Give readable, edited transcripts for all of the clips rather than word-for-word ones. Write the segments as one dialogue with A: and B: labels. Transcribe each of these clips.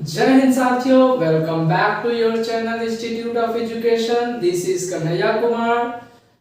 A: जय हिंद साथियों, welcome back to your channel institute of education. This is Kanhaiya Kumar.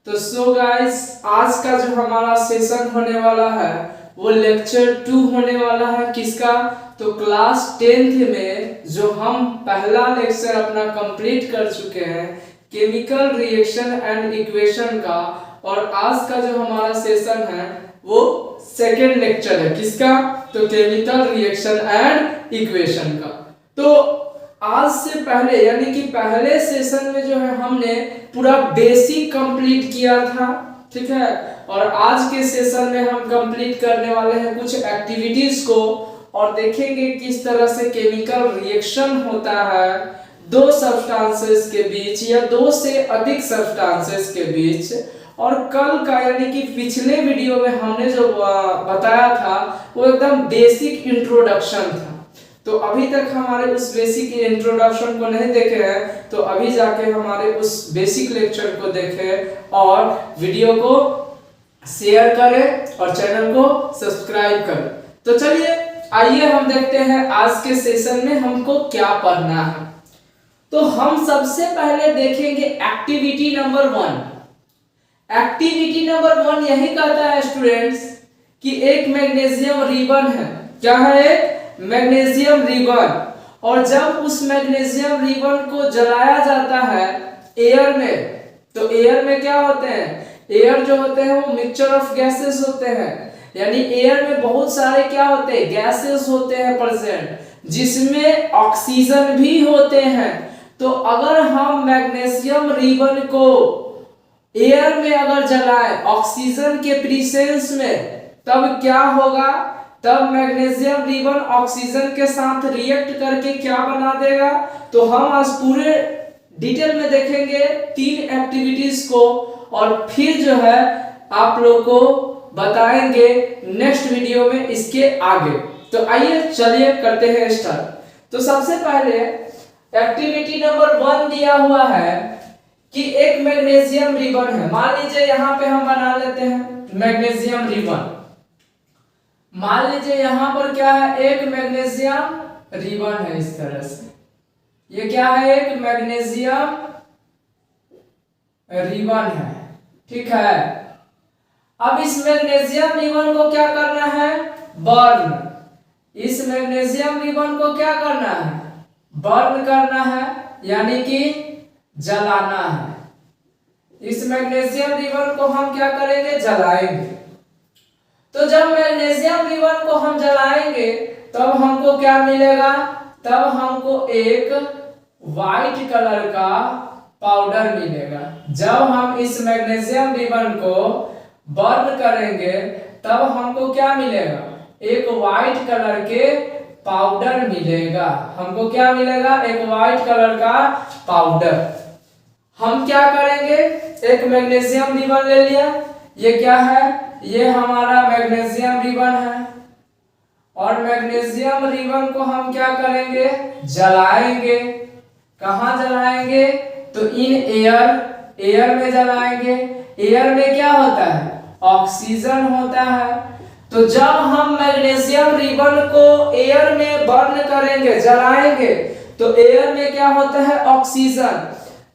A: तो सो गाइस, आज का जो हमारा सेशन होने वाला है वो लेक्चर 2 होने वाला है। किसका? तो क्लास 10th में जो हम पहला लेक्चर अपना कंप्लीट कर चुके हैं केमिकल रिएक्शन एंड इक्वेशन का, और आज का जो हमारा सेशन है वो सेकेंड लेक्चर है। किसका? तो केमिकल रिएक्शन एंड इक्वेशन का। तो आज से पहले यानी कि पहले सेशन में जो है हमने पूरा बेसिक कंप्लीट किया था, ठीक है। और आज के सेशन में हम कंप्लीट करने वाले हैं कुछ एक्टिविटीज को, और देखेंगे किस तरह से केमिकल रिएक्शन होता है दो सब्सटेंसेस के बीच या दो से अधिक सब्सटेंसेस के बीच। और कल का यानी कि पिछले वीडियो में हमने जो बताया था वो एकदम बेसिक इंट्रोडक्शन था। तो अभी तक हमारे उस बेसिक इंट्रोडक्शन को नहीं देखे हैं तो अभी जाके हमारे उस बेसिक लेक्चर को देखें और वीडियो को शेयर करें और चैनल को सब्सक्राइब करें। तो चलिए आइए हम देखते हैं आज के सेशन में हमको क्या पढ़ना है। तो हम सबसे पहले देखेंगे एक्टिविटी नंबर 1। एक्टिविटी नंबर 1 यही कहता है स्टूडेंट्स कि एक मैग्नीशियम रिबन है। क्या है? एक मैग्नीशियम रिबन। और जब उस मैग्नीशियम रिबन को जलाया जाता है एयर में, तो एयर में क्या होते हैं? एयर जो होते हैं वो मिक्सचर ऑफ गैसेस होते हैं, यानी एयर में बहुत सारे क्या होते हैं? गैसेस होते हैं प्रेजेंट, जिसमें ऑक्सीजन भी होते हैं। तो अगर हम मैग्नीशियम रिबन को एयर में अगर जलाएं ऑक्सीजन के प्रेजेंस में, तब क्या होगा? तब मैग्नीशियम रिबन ऑक्सीजन के साथ रिएक्ट करके क्या बना देगा? तो हम आज पूरे डिटेल में देखेंगे 3 एक्टिविटीज को, और फिर जो है आप लोग को बताएंगे नेक्स्ट वीडियो में इसके आगे। तो आइए चलिए करते हैं स्टार्ट। तो सबसे पहले एक्टिविटी नंबर 1 दिया हुआ है कि एक मैग्नीशियम रिबन है। मान लीजिए यहाँ पे हम बना लेते हैं मैग्नीशियम रिबन। मान लीजिए यहाँ पर क्या है? एक मैग्नीशियम रिबन है इस तरह से। ये क्या है? एक मैग्नीशियम रिबन है, ठीक है। अब इस मैग्नीशियम रिबन को क्या करना है? बर्न। इस मैग्नीशियम रिबन को क्या करना है? बर्न करना है, यानी कि जलाना है। इस मैग्नीशियम रिबन को हम क्या करेंगे? जलाएंगे। तो जब मैग्नीशियम रिबन को हम जलाएंगे तब हमको क्या मिलेगा? तब हमको एक वाइट कलर का पाउडर मिलेगा। जब हम इस मैग्नीशियम रिबन को बर्न करेंगे तब हमको क्या मिलेगा? एक वाइट कलर के पाउडर मिलेगा। हमको क्या मिलेगा? एक वाइट कलर का पाउडर। हम क्या करेंगे? एक मैग्नीशियम रिबन ले लिया। ये क्या है? ये हमारा मैग्नीशियम रिबन है, और मैग्नीशियम रिबन को हम क्या करेंगे? जलाएंगे। कहाँ जलाएंगे? तो इन एयर में जलाएंगे। एयर में क्या होता है? ऑक्सीजन होता है। तो जब हम मैग्नीशियम रिबन को एयर में बर्न करेंगे, जलाएंगे, तो एयर में क्या होता है? ऑक्सीजन।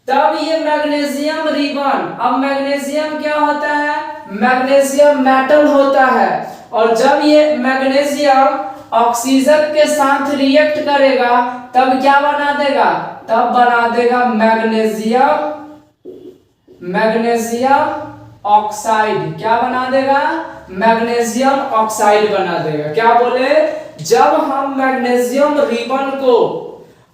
A: तब ये मैग्नीशियम रिबन, अब मैग्नीशियम क्या होता है? मैग्नीशियम मेटल होता है। और जब ये मैग्नीशियम ऑक्सीजन के साथ रिएक्ट करेगा तब क्या बना देगा? तब बना देगा मैग्नीशियम ऑक्साइड। क्या बना देगा? मैग्नीशियम ऑक्साइड बना देगा। क्या बोले? जब हम मैग्नीशियम रिबन को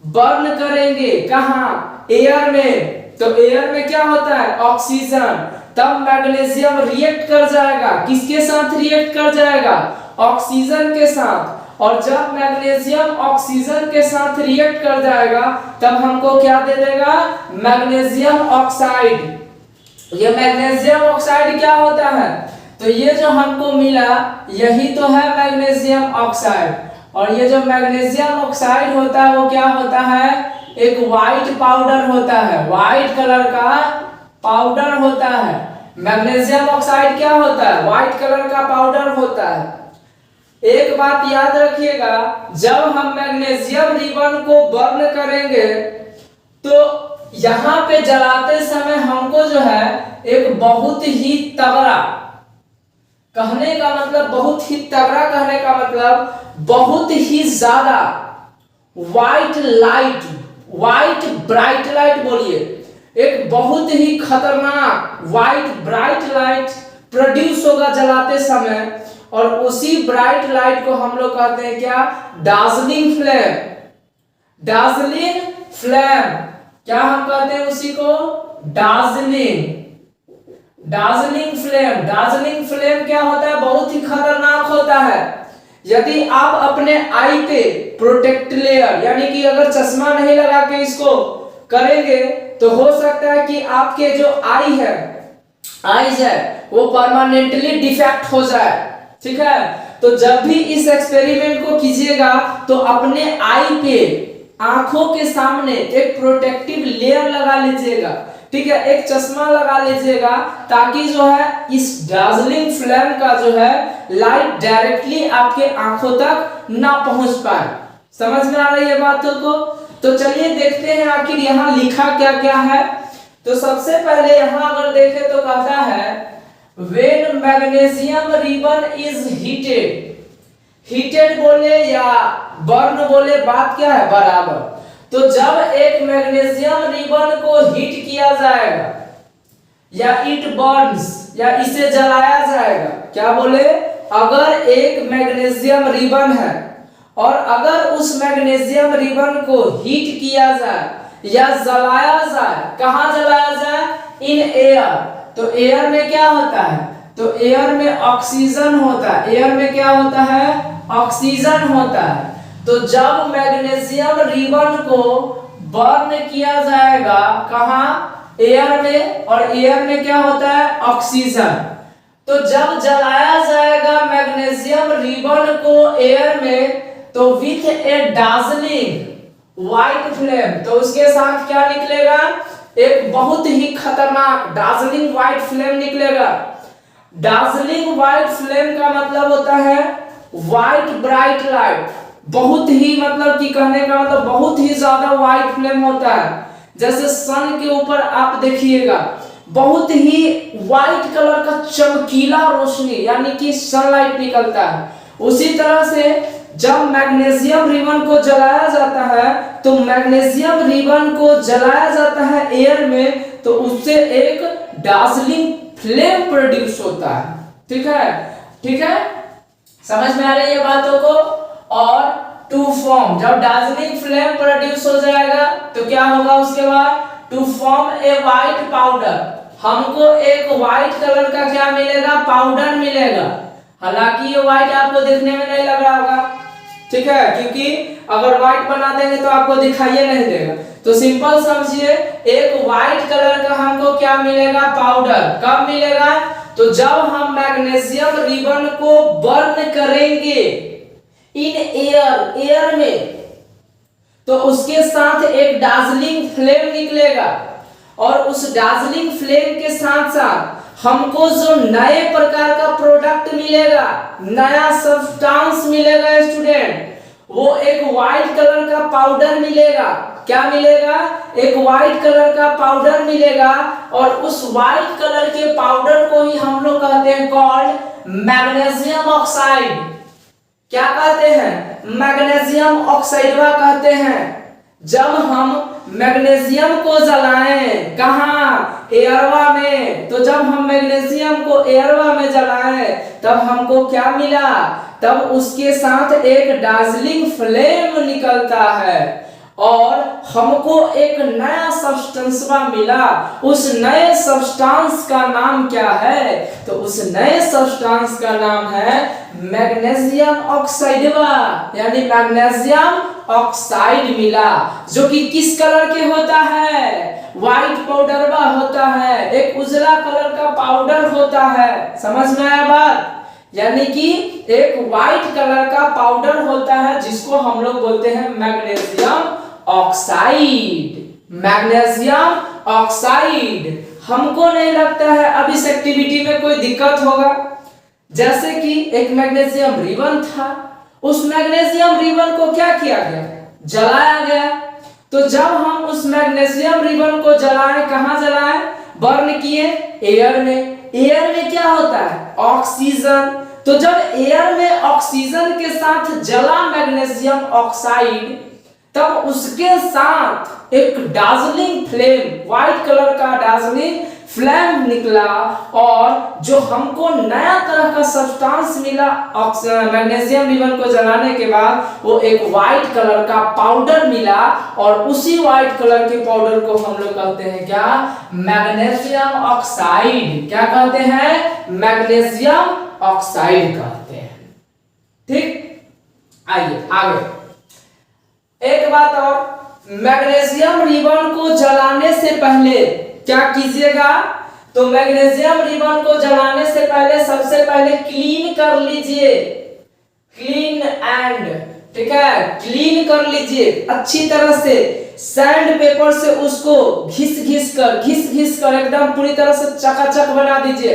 A: बर्न करेंगे, कहाँ? एयर में, तो एयर में क्या होता है? ऑक्सीजन। तब मैग्नीशियम रिएक्ट कर जाएगा। किसके साथ रिएक्ट कर जाएगा? ऑक्सीजन के साथ। और जब मैग्नीशियम ऑक्सीजन के साथ रिएक्ट कर जाएगा तब हमको क्या दे देगा? Magnesium oxide. ये मैग्नीशियम ऑक्साइड क्या होता है? तो ये जो हमको मिला यही तो है मैग्नीशियम ऑक्साइड। और ये जो मैग्नीशियम ऑक्साइड होता है वो क्या होता है? एक वाइट पाउडर होता है, वाइट कलर का पाउडर होता है। मैग्नीशियम ऑक्साइड क्या होता है? वाइट कलर का पाउडर होता है। एक बात याद रखिएगा, जब हम मैग्नीशियम रिबन को बर्न करेंगे तो यहाँ पे जलाते समय हमको जो है एक बहुत ही तगड़ा, कहने का मतलब बहुत ही तगड़ा, कहने का मतलब बहुत ही ज्यादा white light, white bright light बोलिए, एक बहुत ही खतरनाक व्हाइट ब्राइट लाइट प्रोड्यूस होगा जलाते समय। और उसी ब्राइट लाइट को हम लोग कहते हैं क्या, डार्जलिंग फ्लेम। डार्जलिंग फ्लेम क्या हम कहते हैं उसी को, डार्जलिंग, डार्जलिंग फ्लेम। डार्जलिंग फ्लेम क्या होता है, बहुत ही खतरनाक होता है। यदि आप अपने आई पे प्रोटेक्ट लेयर, यानी कि अगर चश्मा नहीं लगा के इसको करेंगे तो हो सकता है कि आपके जो आई है, आईज है, वो परमानेंटली डिफेक्ट हो जाए। ठीक है, तो जब भी इस एक्सपेरिमेंट को कीजिएगा तो अपने आई पे, आंखों के सामने एक प्रोटेक्टिव लेयर लगा लीजिएगा। ठीक है, एक चश्मा लगा लीजिएगा ताकि जो है इस डार्जलिंग फ्लेम का जो है लाइट डायरेक्टली आपके आंखों तक ना पहुंच पाए। समझ में आ रही है बातों को? तो चलिए देखते हैं आखिर यहाँ लिखा क्या क्या है। तो सबसे पहले यहाँ अगर देखें तो कहता है when magnesium ribbon is heated, heated बोले या बर्न बोले, बात क्या है बराबर। तो जब एक मैग्नीशियम रिबन को हीट किया जाएगा या इट बर्न्स या इसे जलाया जाएगा, क्या बोले, अगर एक मैग्नीशियम रिबन है और अगर उस मैग्नीशियम रिबन को हीट किया जाए या जलाया जाए, कहां जलाया जाए, इन एयर। तो एयर में क्या होता है, तो एयर में ऑक्सीजन होता है। एयर में क्या होता है, ऑक्सीजन होता है। तो जब मैग्नीशियम रिबन को बर्न किया जाएगा कहां, एयर में, और एयर में क्या होता है, ऑक्सीजन। तो जब जलाया जाएगा मैग्नीशियम रिबन को एयर में, तो with A Darjeeling white flame, तो उसके साथ क्या निकलेगा, एक बहुत ही खतरनाक डार्जलिंग व्हाइट फ्लेम निकलेगा। डार्जलिंग व्हाइट फ्लेम का मतलब होता है व्हाइट ब्राइट लाइट, बहुत ही मतलब कि कहने का मतलब बहुत ही ज्यादा व्हाइट फ्लेम होता है। जैसे सन के ऊपर आप देखिएगा बहुत ही व्हाइट कलर का चमकीला रोशनी, यानी कि सनलाइट निकलता है। उसी तरह से जब मैग्नीशियम रिबन को जलाया जाता है, तो मैग्नीशियम रिबन को जलाया जाता है एयर में, तो उससे एक डार्जलिंग फ्लेम प्रोड्यूस होता है। ठीक है, ठीक है, समझ में आ रही है बातों को? और टू फॉर्म, जब डार्जलिंग फ्लेम प्रोड्यूस हो जाएगा तो क्या होगा उसके बाद, to form a white powder, हमको एक व्हाइट कलर का क्या मिलेगा, पाउडर मिलेगा। हालांकि ये व्हाइट आपको देखने में नहीं लग रहा होगा, ठीक है, क्योंकि अगर व्हाइट बना देंगे तो आपको दिखाई नहीं देगा। तो सिंपल समझिए, एक व्हाइट कलर का हमको क्या मिलेगा, पाउडर। कब मिलेगा, तो जब हम मैग्नीशियम रिबन को बर्न करेंगे इन एयर, एयर में, तो उसके साथ एक डार्जलिंग फ्लेम निकलेगा। और उस डार्जलिंग फ्लेम के साथ साथ हमको जो नए प्रकार का प्रोडक्ट मिलेगा, नया सब्सटेंस मिलेगा स्टूडेंट, वो एक व्हाइट कलर का पाउडर मिलेगा। क्या मिलेगा, एक व्हाइट कलर का पाउडर मिलेगा। और उस व्हाइट कलर के पाउडर को ही हम लोग कहते हैं कॉल्ड मैग्नीशियम ऑक्साइड। क्या कहते हैं, मैग्नीशियम ऑक्साइडवा कहते हैं। जब हम मैग्नीशियम को जलाएं कहां, एयरवा में, तो जब हम मैग्नीशियम को एयरवा में जलाएं तब हमको क्या मिला, तब उसके साथ एक डार्जलिंग फ्लेम निकलता है और हमको एक नया सब्सटेंस मिला। उस नए सब्सटेंस का नाम क्या है, तो उस नए सब्सटेंस का नाम है मैग्नीशियम ऑक्साइडवा, यानी मैग्नीशियम ऑक्साइड मिला, जो कि किस कलर के होता है, व्हाइट पाउडरवा होता है, एक उजला कलर का पाउडर होता है। समझ में आया बात, यानी कि एक व्हाइट कलर का पाउडर होता है जिसको हम लोग बोलते हैं मैग्नीशियम ऑक्साइड। Magnesium oxide. हमको नहीं लगता है अब इस एक्टिविटी में कोई दिक्कत होगा, जैसे कि एक मैग्नीशियम रिबन था, उस मैग्नीशियम रिबन को क्या किया गया, जलाया गया। तो जब हम उस मैग्नीशियम रिबन को जलाए, कहां जलाए, बर्न किए, एयर में। एयर में क्या होता है, ऑक्सीजन। तो जब एयर में ऑक्सीजन के साथ जला मैग्नीशियम ऑक्साइड, तब उसके साथ एक डार्जलिंग फ्लेम, व्हाइट कलर का डार्जलिंग फ्लेम निकला, और जो हमको नया तरह का सब्सटेंस मिला मैग्नीशियम रिबन को जलाने के बाद, वो एक व्हाइट कलर का पाउडर मिला। और उसी व्हाइट कलर के पाउडर को हम लोग कहते हैं क्या, मैग्नीशियम ऑक्साइड। क्या कहते हैं, मैग्नीशियम ऑक्साइड कहते हैं। ठीक, आइए आगे। एक बात और, मैग्नीशियम रिबन को जलाने से पहले क्या कीजिएगा, तो मैग्नीशियम रिबन को जलाने से पहले सबसे पहले क्लीन कर लीजिए, क्लीन एंड, ठीक है, क्लीन कर लीजिए अच्छी तरह से। सैंड पेपर से उसको घिस घिस कर एकदम पूरी तरह से चकाचक बना दीजिए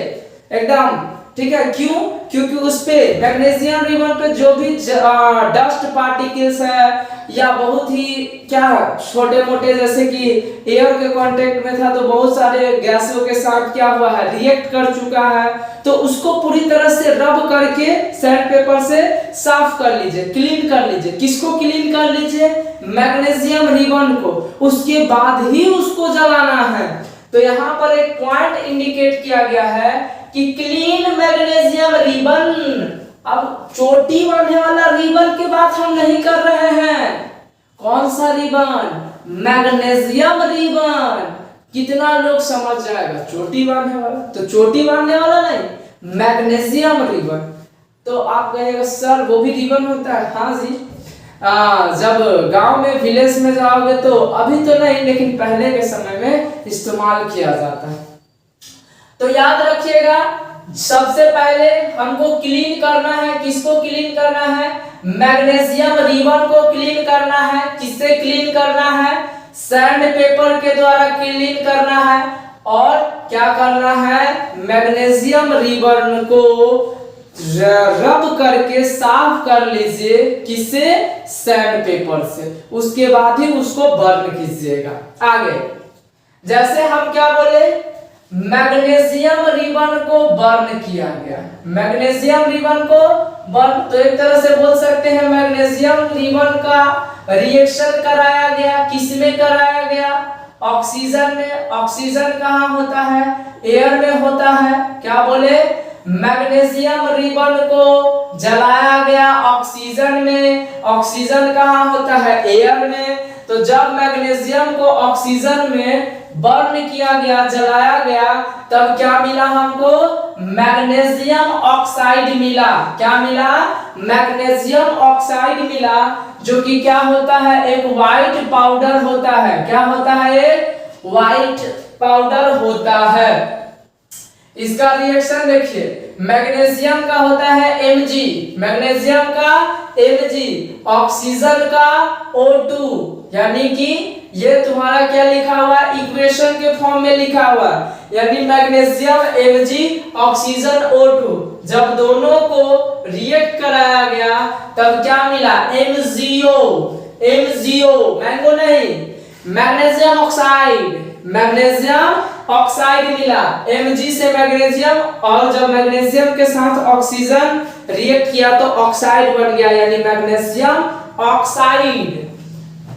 A: एकदम, ठीक है। क्यों, क्योंकि उस पे मैग्नीशियम रिबन पे जो भी डस्ट पार्टिकल्स है, या बहुत ही क्या छोटे मोटे, जैसे कि एयर के कांटेक्ट में था तो बहुत सारे गैसों के साथ क्या हुआ है, रिएक्ट कर चुका है। तो उसको पूरी तरह से रब करके सैंड पेपर से साफ कर लीजिए, क्लीन कर लीजिए। किसको क्लीन कर लीजिए, मैग्नीशियम रिबन को। उसके बाद ही उसको जलाना है। तो यहाँ पर एक पॉइंट इंडिकेट किया गया है कि क्लीन मैग्नीशियम रिबन। अब चोटी बांधने वाला रिबन की बात हम नहीं कर रहे हैं। कौन सा रिबन, मैग्नीशियम रिबन। कितना लोग समझ जाएगा, चोटी बांधने वाला, तो चोटी बांधने वाला नहीं, मैग्नीशियम रिबन। तो आप कहेगा सर वो भी रिबन होता है। हाँ जी, जब गांव में विलेज में जाओगे तो, अभी तो नहीं लेकिन पहले के समय में इस्तेमाल किया जाता है। तो याद रखिएगा, सबसे पहले हमको क्लीन करना है। किसको क्लीन करना है, मैग्नीशियम रिबन को क्लीन करना है। किससे क्लीन करना है, सैंड पेपर के द्वारा क्लीन करना है। और क्या करना है, मैग्नीशियम रिबन को रब करके साफ कर लीजिए। किससे, सैंड पेपर से। उसके बाद ही उसको बर्न कीजिएगा। आगे जैसे हम क्या बोले, मैग्नीशियम रिबन को बर्न किया गया। मैग्नीशियम रिबन को बर्न, तो एक तरह से बोल सकते हैं मैग्नीशियम रिबन का रिएक्शन कराया गया। किसमें कराया गया, ऑक्सीजन में। ऑक्सीजन कहाँ होता है, एयर में होता है। क्या बोले, मैग्नीशियम रिबन को जलाया गया ऑक्सीजन में। ऑक्सीजन कहाँ होता है, एयर में। तो जब मैग्नीशियम को ऑक्सीजन में बर्न किया गया, जलाया गया, तब क्या मिला हमको, मैग्नीशियम ऑक्साइड मिला। क्या मिला, मैग्नीशियम ऑक्साइड मिला, जो कि क्या होता है, एक व्हाइट पाउडर होता है। क्या होता है, एक व्हाइट पाउडर होता है। इसका रिएक्शन देखिए, मैग्नीशियम का होता है Mg, मैग्नीशियम का Mg, ऑक्सीजन का O2, यानी कि ये तुम्हारा क्या लिखा हुआ है, इक्वेशन के फॉर्म में लिखा हुआ है, यानी मैग्नीशियम Mg, ऑक्सीजन O2। जब दोनों को रिएक्ट कराया गया तब क्या मिला, MgO, मैंगो नहीं, मैग्नीशियम ऑक्साइड, मैग्नीशियम ऑक्साइड मिला। Mg से मैग्नीशियम, और जब मैग्नीशियम के साथ ऑक्सीजन रिएक्ट किया तो ऑक्साइड बन गया, यानी मैग्नीशियम ऑक्साइड।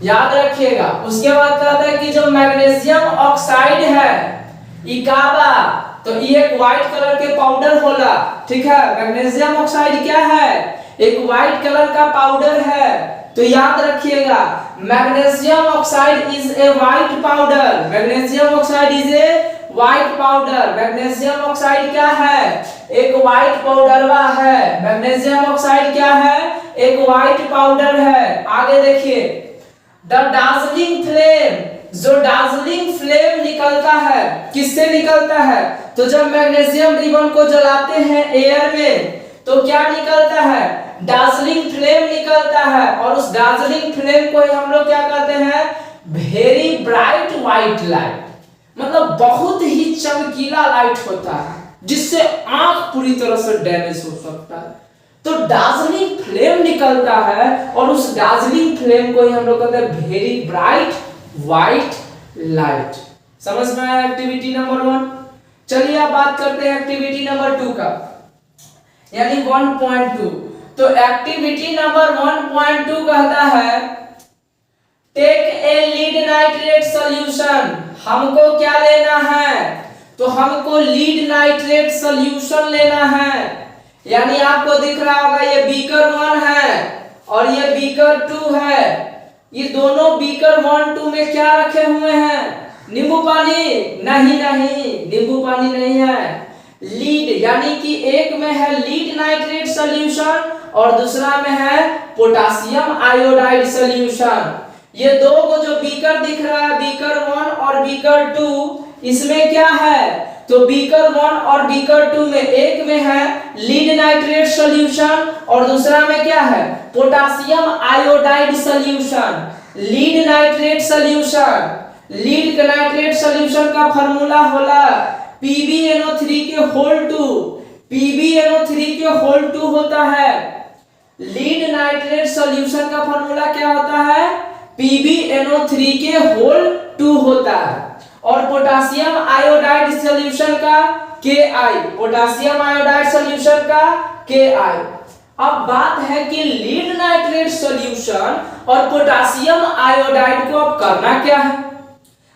A: याद रखिएगा। उसके बाद कहता है कि जो मैग्नीशियम ऑक्साइड है, इकाबा, तो ये एक व्हाइट कलर के पाउडर होला। ठीक है, मैग्नीशियम ऑक्साइड क्या है, एक व्हाइट कलर का पाउडर है। तो याद रखिएगा, magnesium oxide is a white powder. Magnesium oxide is a white powder. Magnesium oxide क्या है, एक व्हाइट पाउडरवा है। मैग्नीशियम ऑक्साइड क्या है, एक व्हाइट पाउडर है। आगे देखिए, द डार्जलिंग फ्लेम, जो डार्जलिंग फ्लेम निकलता है, किससे निकलता है, तो जब मैग्नीशियम रिबन को जलाते हैं एयर में तो क्या निकलता है, डार्जलिंग फ्लेम निकलता है। और उस डार्जलिंग फ्लेम को हम लोग क्या कहते हैं, वेरी ब्राइट व्हाइट लाइट, मतलब बहुत ही चमकीला लाइट होता है, जिससे आंख पूरी तरह से डैमेज हो सकता है। तो डार्जलिंग फ्लेम निकलता है और उस डार्जलिंग फ्लेम को ही हम लोग कहते हैं वेरी ब्राइट व्हाइट लाइट। समझ में आया एक्टिविटी नंबर 1। चलिए अब बात करते हैं एक्टिविटी नंबर 2 का, यानी 1.2। तो एक्टिविटी नंबर 1.2 कहता है take a lead nitrate solution. हमको क्या लेना है? तो हमको लीड नाइट्रेट सॉल्यूशन लेना है। यानी आपको दिख रहा होगा ये बीकर 1 है और ये बीकर 2 है। ये दोनों बीकर 1 2 में क्या रखे हुए हैं? नींबू पानी? नहीं नहीं, नींबू पानी नहीं है। लीड, यानी कि एक में है लीड नाइट्रेट सॉल्यूशन और दूसरा में है पोटासियम आयोडाइड सॉल्यूशन। ये दो को जो बीकर दिख रहा है, बीकर 1 और बीकर 2, इसमें क्या है? तो बीकर 1 और बीकर 2 में एक में है लीड नाइट्रेट सॉल्यूशन और दूसरा में क्या है? Potassium iodide solution. Lead nitrate solution, lead nitrate solution का फार्मूला होला PbNO3 के होल 2। PbNO3 के होल 2 होता है। लीड नाइट्रेट सॉल्यूशन का फार्मूला क्या होता है? PbNO3 के होल 2 होता है। और पोटासियम आयोडाइड सॉल्यूशन का Ki, पोटासियम आयोडाइड सॉल्यूशन का Ki। अब बात है कि लीड नाइट्रेट सॉल्यूशन और पोटासियम आयोडाइड को अब करना क्या है?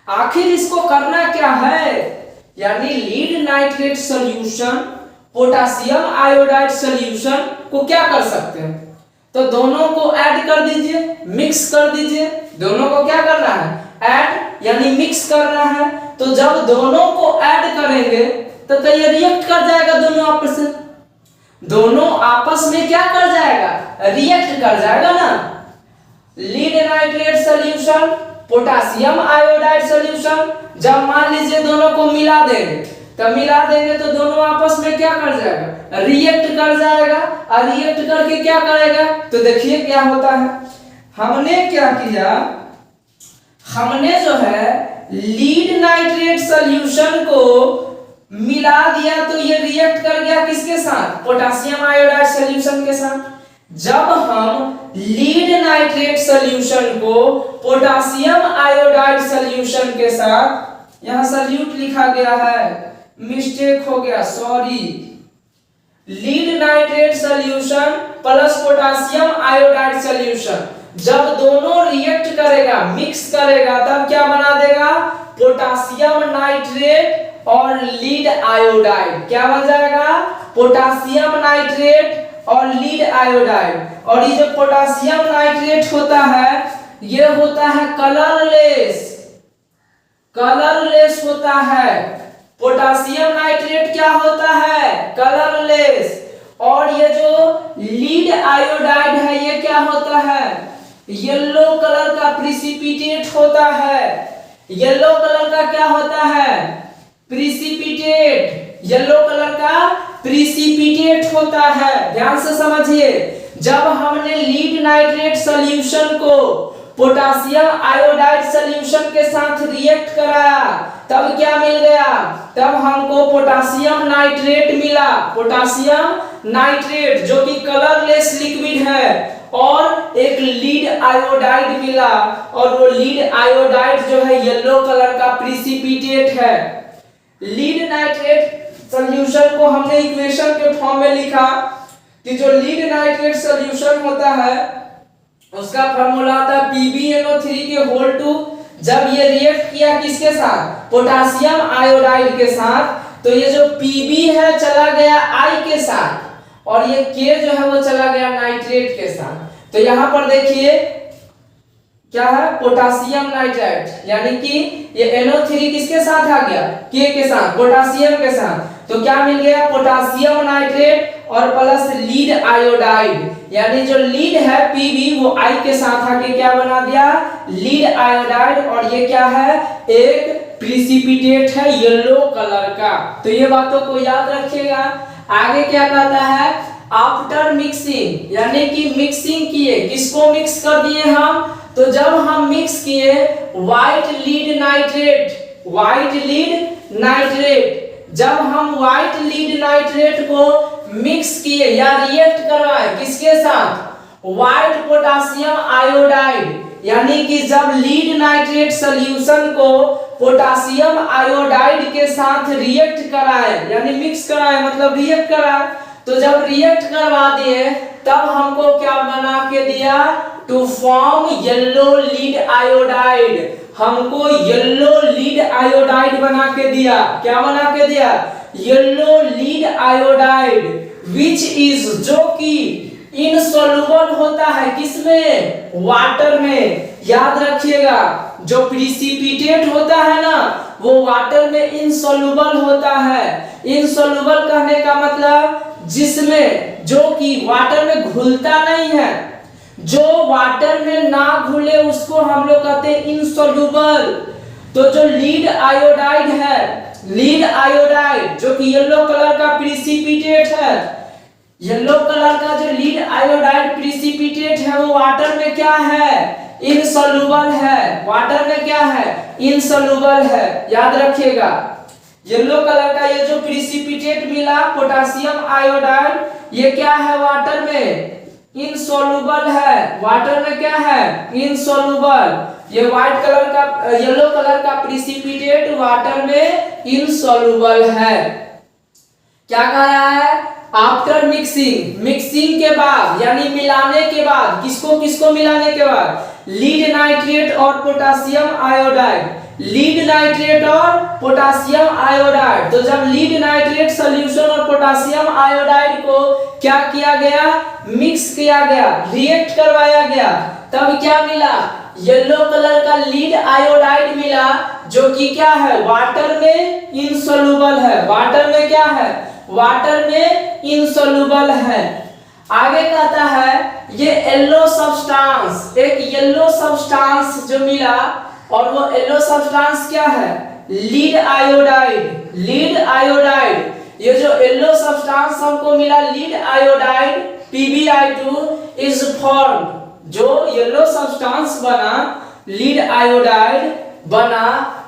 A: आखिर इसको करना क्या है? यानी lead nitrate solution potassium iodide solution को क्या कर सकते हैं? तो दोनों को ऐड कर दीजिए, मिक्स कर दीजिए। दोनों को क्या करना है? ऐड, यानी मिक्स करना है। तो जब दोनों को ऐड करेंगे तो ये रिएक्ट कर जाएगा दोनों आपस में। दोनों आपस में क्या कर जाएगा? रिएक्ट कर जाएगा ना। Lead nitrate solution potassium iodide solution जब मान लीजिए दोनों को मिला देंगे, तब मिला देंगे तो दोनों आपस में क्या कर जाएगा? रिएक्ट कर जाएगा। और रिएक्ट करके क्या करेगा? तो देखिए क्या होता है। हमने क्या किया, हमने जो है लीड नाइट्रेट सॉल्यूशन को मिला दिया तो ये रिएक्ट कर गया किसके साथ? पोटासियम आयोडाइड सॉल्यूशन के साथ। जब हम लीड नाइट्रेट सॉल्यूशन को पोटासियम आयोडाइड सॉल्यूशन के साथ, यहां सॉल्यूट लिखा गया है, मिस्टेक हो गया, sorry. Lead nitrate solution plus potassium iodide solution जब दोनों रिएक्ट करेगा, मिक्स करेगा, तब क्या बना देगा? पोटासियम नाइट्रेट और लीड आयोडाइड। क्या बन जाएगा? पोटासियम नाइट्रेट और लीड आयोडाइड। और ये जो पोटासियम नाइट्रेट होता है, ये होता है कलरलेस, कलरलेस होता है। पोटासियम नाइट्रेट क्या होता है? कलरलेस। और ये जो लीड आयोडाइड है, ये क्या होता है? येलो कलर का प्रिसिपिटेट होता है। येलो कलर का क्या होता है? प्रिसिपिटेट। येलो कलर का प्रिसिपिटेट होता है। ध्यान से समझिए, जब हमने लीड नाइट्रेट सॉल्यूशन को पोटासियम आयोडाइड सॉल्यूशन के साथ रिएक्ट कराया, तब क्या मिल गया? तब हमको पोटासियम नाइट्रेट मिला। पोटासियम नाइट्रेट जो कि कलरलेस लिक्विड है, और एक लीड आयोडाइड मिला, और वो लीड आयोडाइड जो है येलो कलर का प्रिसिपिटेट है। लीड नाइट्रेट सॉल्यूशन को हमने इक्वेशन के फॉर्म में लिखा कि जो लीड नाइट्रेट सॉल्यूशन होता है उसका फार्मूला आता है PbNO3 के होल 2। जब ये रिएक्ट किया किसके साथ? पोटासियम आयोडाइड के साथ, तो ये जो Pb है चला गया I के साथ, और ये K जो है वो चला गया नाइट्रेट के साथ। तो यहां पर देखिए क्या है? पोटासियम नाइट्रेट, यानी कि ये NO3 किसके साथ आ गया? K के साथ, पोटासियम के साथ। तो क्या मिल गया? पोटासियम नाइट्रेट और प्लस लीड आयोडाइड, यानी जो लीड है Pb वो I के साथ आके क्या बना दिया? Lead iodide. और ये क्या है? एक प्रिसिपिटेट है येलो कलर का। तो ये बातों को याद रखिएगा। आगे क्या कहता है? आफ्टर मिक्सिंग, यानी कि मिक्सिंग किए, किसको मिक्स कर दिए हम? तो जब हम मिक्स किए white lead nitrate, white lead nitrate, जब हम व्हाइट लीड नाइट्रेट को मिक्स किए या रिएक्ट करवाए किसके साथ, व्हाइट पोटासियम आयोडाइड, यानी कि जब लीड नाइट्रेट सॉल्यूशन को पोटासियम आयोडाइड के साथ रिएक्ट कराए, यानी मिक्स कराए मतलब रिएक्ट कराए, तो जब रिएक्ट करवा दिए तब हमको क्या बना के दिया, to form yellow lead iodide, हमको येलो लीड आयोडाइड बना के दिया। क्या बना के दिया, yellow lead iodide, which is, जो कि इनसॉल्युबल होता है किसमें, वाटर में। याद रखिएगा जो प्रिसिपिटेट होता है ना वो वाटर में इनसॉल्युबल होता है। इनसॉल्युबल कहने का मतलब जिसमें, जो कि वाटर में घुलता नहीं है, जो वाटर में ना घुले उसको हम लोग कहते हैं इनसॉल्युबल। तो जो लीड आयोडाइड है, लीड आयोडाइड जो कि येलो कलर का प्रिसिपिटेट है, येलो कलर का जो लीड आयोडाइड प्रिसिपिटेट है वो वाटर में क्या है, इनसॉल्युबल है। वाटर में क्या है, इनसॉल्युबल है। याद रखिएगा येलो कलर का ये जो प्रिसिपिटेट मिला पोटासियम आयोडाइड, ये क्या है, वाटर में इनसॉल्युबल है। वाटर में क्या है, इनसॉल्युबल। ये व्हाइट कलर का, येलो कलर का प्रिसिपिटेट वाटर में इनसॉल्युबल है। क्या कह रहा है, आफ्टर मिक्सिंग, मिक्सिंग के बाद यानी मिलाने के बाद, किसको किसको मिलाने के बाद, लीड नाइट्रेट और पोटासियम आयोडाइड, लीड नाइट्रेट और पोटासियम आयोडाइड। तो जब लीड नाइट्रेट सॉल्यूशन और पोटासियम आयोडाइड को क्या किया गया, मिक्स किया गया, रिएक्ट करवाया गया, तब क्या मिला, येलो कलर का लीड आयोडाइड मिला, जो कि क्या है, वाटर में इनसॉल्युबल है। वाटर में क्या है, वाटर में इनसॉल्युबल है। आगे कहता है ये येलो सब्सटेंस, एक येलो सब्सटेंस जो मिला, और वो येलो सब्सटेंस क्या है, लीड आयोडाइड। लीड आयोडाइड, ये जो येलो सब्सटेंस हमको मिला lead iodide PbI2 is formed, जो येलो सब्सटेंस बना लीड आयोडाइड बना,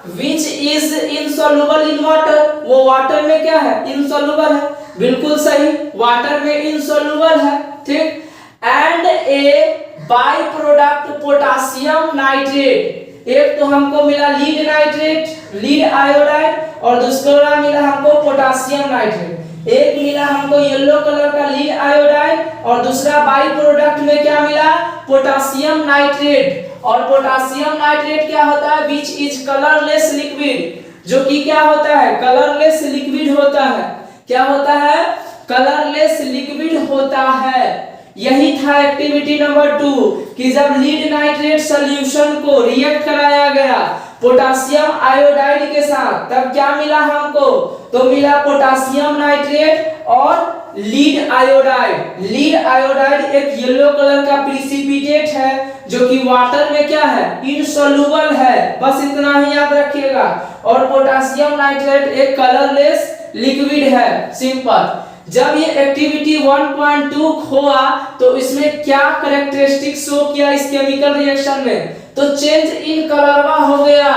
A: which is insoluble in water, वो वाटर में क्या है, इनसॉल्युबल है। बिल्कुल सही, वाटर में इनसॉल्युबल है। ठीक, and A by product potassium nitrate, एक तो हमको मिला लीड नाइट्रेट, लीड आयोडाइड, और दूसरा मिला हमको पोटासियम नाइट्रेट। एक मिला हमको येलो कलर का लीड आयोडाइड, और दूसरा बाय प्रोडक्ट में क्या मिला, पोटासियम नाइट्रेट। और पोटासियम नाइट्रेट क्या होता है, विच इज कलरलेस लिक्विड, जो कि क्या होता है, कलरलेस लिक्विड होता है। क्या होता है, कलरलेस लिक्विड होता है। यही था एक्टिविटी नंबर 2 कि जब लीड नाइट्रेट सॉल्यूशन को रिएक्ट कराया गया पोटासियम आयोडाइड के साथ, तब क्या मिला हमको, तो मिला पोटासियम नाइट्रेट और लीड आयोडाइड। लीड आयोडाइड एक येलो कलर का प्रिसिपिटेट है, जो कि वाटर में क्या है, इनसॉल्युबल है। बस इतना ही याद रखिएगा। और पोटासियम नाइट्रेट एक कलरलेस लिक्विड है, सिंपल। जब ये एक्टिविटी 1.2 हुआ तो इसमें क्या कैरेक्टरिस्टिक शो किया इस केमिकल रिएक्शन में, तो चेंज इन कलरवा हो गया,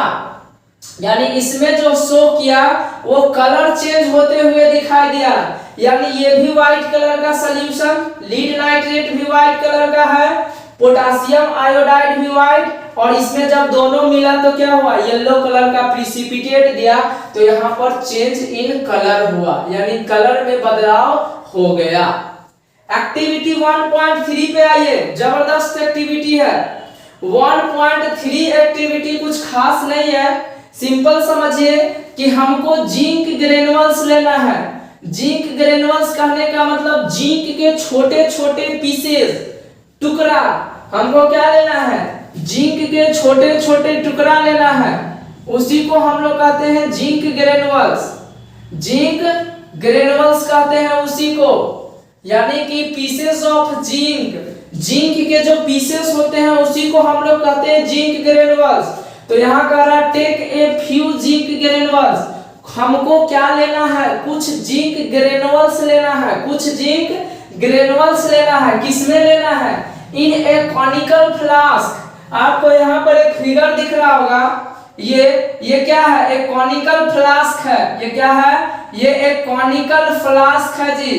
A: यानी इसमें जो शो किया वो कलर चेंज होते हुए दिखाई दिया। यानी ये भी व्हाइट कलर का सॉल्यूशन, लीड नाइट्रेट भी व्हाइट कलर का है, पोटासियम आयोडाइड भी व्हाइट, और इसमें जब दोनों मिला तो क्या हुआ, येलो कलर का प्रिसिपिटेट दिया, तो यहाँ पर चेंज इन कलर हुआ, यानी कलर में बदलाव हो गया। एक्टिविटी 1.3 पे आइए, जबरदस्त एक्टिविटी है। 1.3 एक्टिविटी कुछ खास नहीं है, सिंपल समझिए कि हमको जिंक ग्रेनुअल्स लेना है। जिंक ग्रेनुअल्स कहने का मतलब जिंक के छोटे छोटे पीसेस, टुकड़ा, हमको क्या लेना है, जिंक के छोटे छोटे टुकड़ा लेना है, उसी को हम लोग कहते हैं जिंक ग्रेनुअल्स। जिंक ग्रेनुअल्स कहते हैं उसी को, यानी कि पीसेस ऑफ जिंक, जिंक के जो पीसेस होते हैं उसी को हम लोग कहते हैं जिंक ग्रेनुअल्स। तो यहाँ कह रहा है take a few zinc granules, हमको क्या लेना है, कुछ जिंक ग्रेनुअल्स लेना है, कुछ जिंक ग्रेनुअल्स लेना है। किसमें लेना है, इन ए कॉनिकल फ्लास्क। आपको यहाँ पर एक फिगर दिख रहा होगा, ये क्या है, एक कॉनिकल फ्लास्क है। ये क्या है, ये एक कॉनिकल फ्लास्क है जी।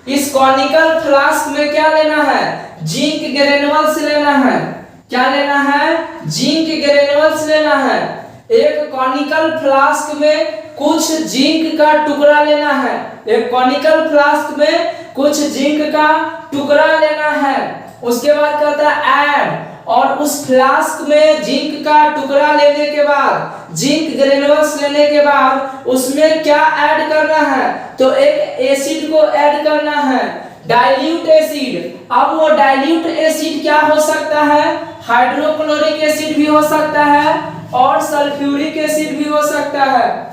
A: इस कॉनिकल फ्लास्क में क्या लेना है, जिंक ग्रेन्युल्स लेना है। क्या लेना है, जिंक ग्रेन्युल्स लेना है। एक कॉनिकल फ्लास्क में कुछ जिंक का टुकड़ा लेना है। एक कॉनिकल फ्लास्क में कुछ जिंक का टुकड़ा लेना है। उसके बाद कहता है ऐड, और उस फ्लास्क में जिंक का टुकड़ा लेने के बाद, जिंक ग्रेन्युल्स लेने के बाद उसमें क्या ऐड करना है, तो एक एसिड को ऐड करना है, डाइल्यूट एसिड। अब वो डाइल्यूट एसिड क्या हो सकता है, हाइड्रोक्लोरिक एसिड भी हो सकता है और सल्फ्यूरिक एसिड भी हो सकता है।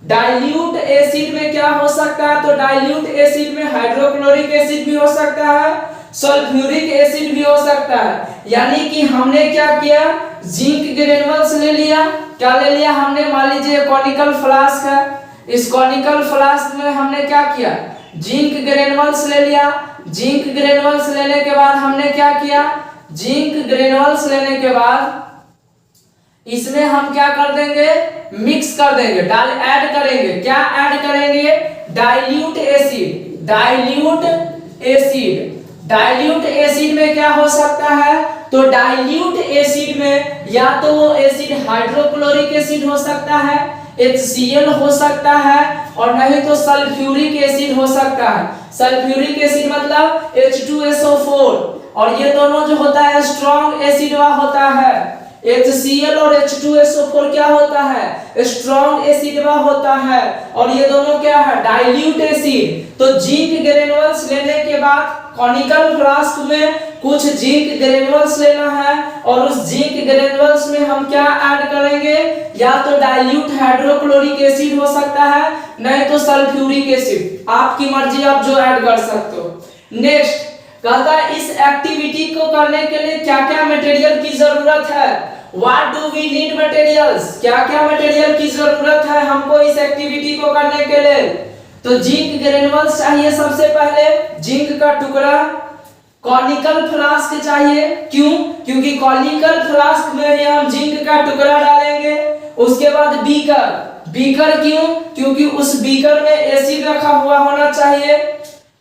A: डाइल्यूट एसिड में क्या हो सकता है, तो डाइल्यूट एसिड में हाइड्रोक्लोरिक एसिड भी हो सकता है, सल्फ्यूरिक एसिड भी हो सकता है। यानी कि हमने क्या किया, जिंक ग्रेन्युल्स ले लिया। क्या ले लिया हमने, मान लीजिए कॉनिकल फ्लास्क है, इस कॉनिकल फ्लास्क में हमने क्या किया, जिंक ग्रेन्युल्स ले लिया। जिंक ग्रेन्युल्स लेने के बाद हमने क्या किया, जिंक ग्रेन्युल्स लेने के बाद इसमें हम क्या कर देंगे, मिक्स कर देंगे, डाल ऐड करेंगे। क्या ऐड करेंगे, dilute acid. Dilute acid, dilute acid में क्या हो सकता है, तो डाइल्यूट एसिड में या तो वो एसिड हाइड्रोक्लोरिक एसिड हो सकता है, HCl हो सकता है, और नहीं तो सल्फ्यूरिक एसिड हो सकता है। सल्फ्यूरिक एसिड मतलब H2SO4, और ये दोनों जो होता है स्ट्रॉन्ग एसिड होता है। HCl और H2SO4 क्या होता है, स्ट्रॉन्ग एसिड होता है, और ये दोनों क्या है, डाइल्यूट एसिड। तो जिंक ग्रेन्युल्स लेने के बाद कॉनिकल फ्लास्क में कुछ जिंक ग्रेन्युल्स लेना है, और उस जिंक ग्रेन्युल्स में हम क्या ऐड करेंगे, या तो डाइल्यूट हाइड्रोक्लोरिक एसिड हो सकता है, नहीं तो सल्फ्यूरिक एसिड, आपकी मर्जी, आप जो ऐड कर सकते हो। नेक्स्ट कहता है इस एक्टिविटी को करने के लिए क्या क्या मटेरियल की जरूरत है, what do we need materials, क्या क्या मटेरियल की जरूरत है हमको इस एक्टिविटी को करने के लिए। तो जिंक ग्रेन्युल्स चाहिए सबसे पहले, जिंक का टुकड़ा, कॉनिकल फ्लास्क चाहिए। क्यों, क्योंकि कॉनिकल फ्लास्क में हम जिंक का टुकड़ा डालेंगे। उसके बाद बीकर, बीकर क्यों, क्योंकि उस बीकर में एसिड रखा हुआ होना चाहिए।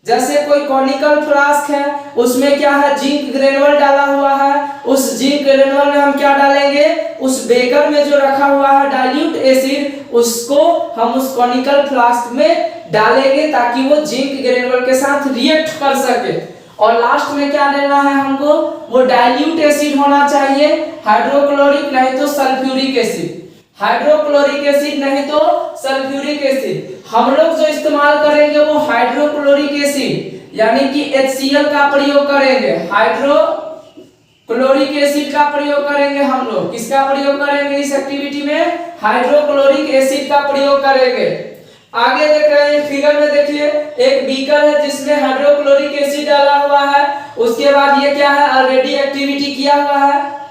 A: जैसे कोई कॉनिकल फ्लास्क है, उसमें क्या है, जिंक ग्रेन्युल डाला हुआ है, उस जिंक ग्रेन्युल में हम क्या डालेंगे, उस बेकर में जो रखा हुआ है डाइल्यूट एसिड, उसको हम उस कॉनिकल फ्लास्क में डालेंगे ताकि वो जिंक ग्रेन्युल के साथ रिएक्ट कर सके। और लास्ट में क्या लेना है हमको, वो डाइल्यूट एसिड होना चाहिए, हाइड्रोक्लोरिक नहीं तो सल्फ्यूरिक एसिड, हाइड्रोक्लोरिक एसिड नहीं तो सल्फ्यूरिक एसिड। हम लोग जो इस्तेमाल करेंगे वो हाइड्रोक्लोरिक एसिड यानी कि HCl का प्रयोग करेंगे, हाइड्रोक्लोरिक एसिड का प्रयोग करेंगे। हम लोग किसका प्रयोग करेंगे इस एक्टिविटी में, हाइड्रोक्लोरिक एसिड का प्रयोग करेंगे। आगे देख रहे हैं फिगर में, देखिए एक बीकर है जिसमें हाइड्रोक्लोरिक एसिड डाला हुआ है। उसके बाद ये क्या है, ऑलरेडी एक्टिविटी किया हुआ है,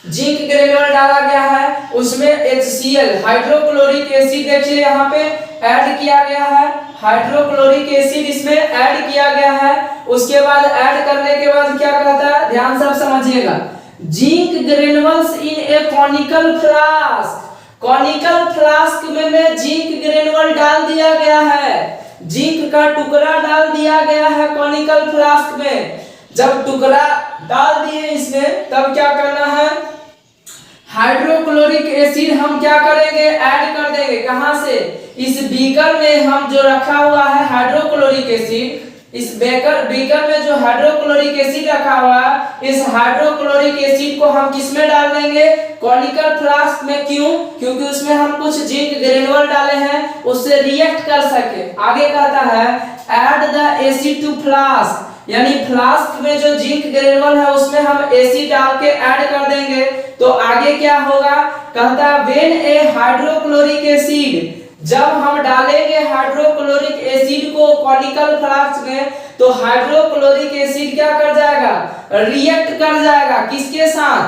A: जिंक ग्रेन्युल डाला गया है, उसमें HCl हाइड्रोक्लोरिक एसिड देखिए यहाँ पे ऐड किया गया है, हाइड्रोक्लोरिक एसिड इसमें ऐड किया गया है। उसके बाद ऐड करने के बाद क्या कहता है, ध्यान से आप समझिएगा, जिंक ग्रेन्युल्स इन ए कॉनिकल फ्लास्क, कॉनिकल फ्लास्क में जिंक ग्रेन्युल डाल दिया गया है, जिंक का टुकड़ा डाल दिया गया है कॉनिकल फ्लास्क में। जब टुकड़ा डाल दिए इसमें, तब क्या करना है, हाइड्रोक्लोरिक एसिड हम क्या करेंगे, ऐड कर देंगे। कहां से, इस बीकर में हम जो रखा हुआ है हाइड्रोक्लोरिक एसिड, इस बीकर में जो हाइड्रोक्लोरिक एसिड रखा हुआ है, इस हाइड्रोक्लोरिक एसिड को हम किस में डाल देंगे, कॉनिकल फ्लास्क में। क्यों, क्योंकि उसमें हम कुछ जिंक ग्रेन्युल डाले हैं, उससे रिएक्ट कर सके। आगे कहता है add the acid to flask, यानी फ्लास्क में जो जिंक ग्रेन्युल है उसमें हम एसिड डाल के ऐड कर देंगे। तो आगे क्या होगा, कहता है व्हेन ए हाइड्रोक्लोरिक एसिड, जब हम डालेंगे हाइड्रोक्लोरिक एसिड को कॉनिकल फ्लास्क में, तो हाइड्रोक्लोरिक एसिड क्या कर जाएगा, रिएक्ट कर जाएगा, किसके साथ,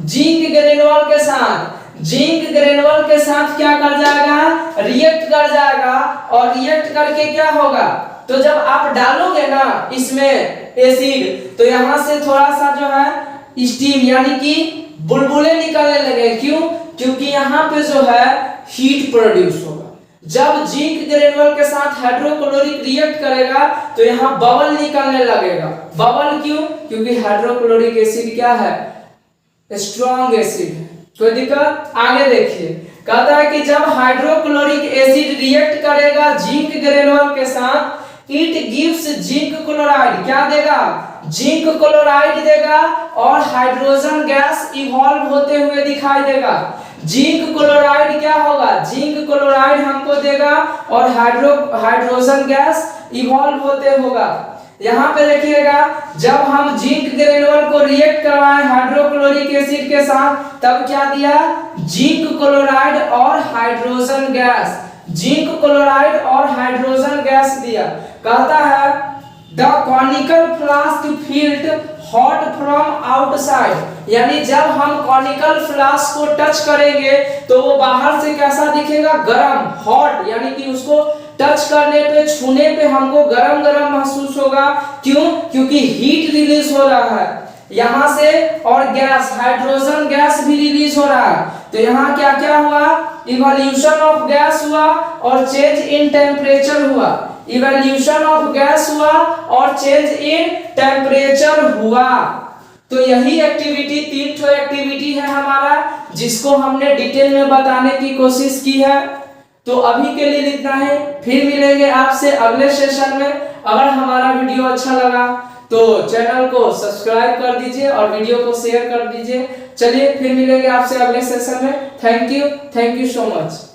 A: जिंक ग्रेन्युल के साथ। जिंक ग्रेन्युल के साथ क्या कर जाएगा, रिएक्ट कर जाएगा, और रिएक्ट करके क्या होगा, तो जब आप डालोगे ना इसमें एसिड, तो यहां से थोड़ा सा जो है स्टीम यानी कि बुलबुले निकलने लगे। क्यों, क्योंकि यहाँ पे जो है हीट प्रोड्यूस होगा। जब जिंक ग्रेनुअल के साथ हाइड्रोक्लोरिक रिएक्ट करेगा तो यहाँ बबल निकलने लगेगा। बबल क्यों? क्योंकि हाइड्रोक्लोरिक एसिड क्या है? स्ट्रॉन्ग एसिड है। कोई दिक्कत? आगे देखिए, कहता है कि जब हाइड्रोक्लोरिक एसिड रिएक्ट करेगा जिंक ग्रेनुअल के साथ, इट गिव्स जिंक क्लोराइड। क्या देगा? जिंक क्लोराइड देगा और हाइड्रोजन गैस इवॉल्व होते हुए दिखाई देगा। जिंक क्लोराइड क्या होगा? जिंक क्लोराइड हमको देगा और हाइड्रोजन गैस इवॉल्व होते होगा। यहाँ पे देखिएगा, जब हम जिंक ग्रेनुअल को रिएक्ट करवाएं हाइड्रोक्लोरिक एसिड के साथ, तब क्या दिया? जिंक क्लोराइड और हाइड्रोजन गैस। जिंक क्लोराइड और हाइड्रोजन गैस दिया। कहता है the conical flask field hot from outside, यानी जब हम कॉनिकल फ्लास्क को टच करेंगे तो वो बाहर से कैसा दिखेगा? गरम, हॉट, यानी कि उसको टच करने पे, छूने पे हमको गरम गरम महसूस होगा। क्यों? क्योंकि हीट रिलीज हो रहा है यहां से और गैस, हाइड्रोजन गैस भी रिलीज हो रहा है। तो यहाँ क्या क्या हुआ? इवोल्यूशन ऑफ गैस हुआ और चेंज इन टेम्परेचर हुआ। इवोल्यूशन ऑफ गैस हुआ और चेंज इन टेम्परेचर हुआ। तो यही एक्टिविटी, 3 ठो एक्टिविटी है हमारा, जिसको हमने डिटेल में बताने की कोशिश की है। तो अभी के लिए इतना है, फिर मिलेंगे आपसे अगले सेशन में। अगर हमारा वीडियो अच्छा लगा तो चैनल को सब्सक्राइब कर दीजिए और वीडियो को शेयर कर दीजिए। चलिए फिर मिलेंगे आपसे अगले सेशन में। Thank you so much.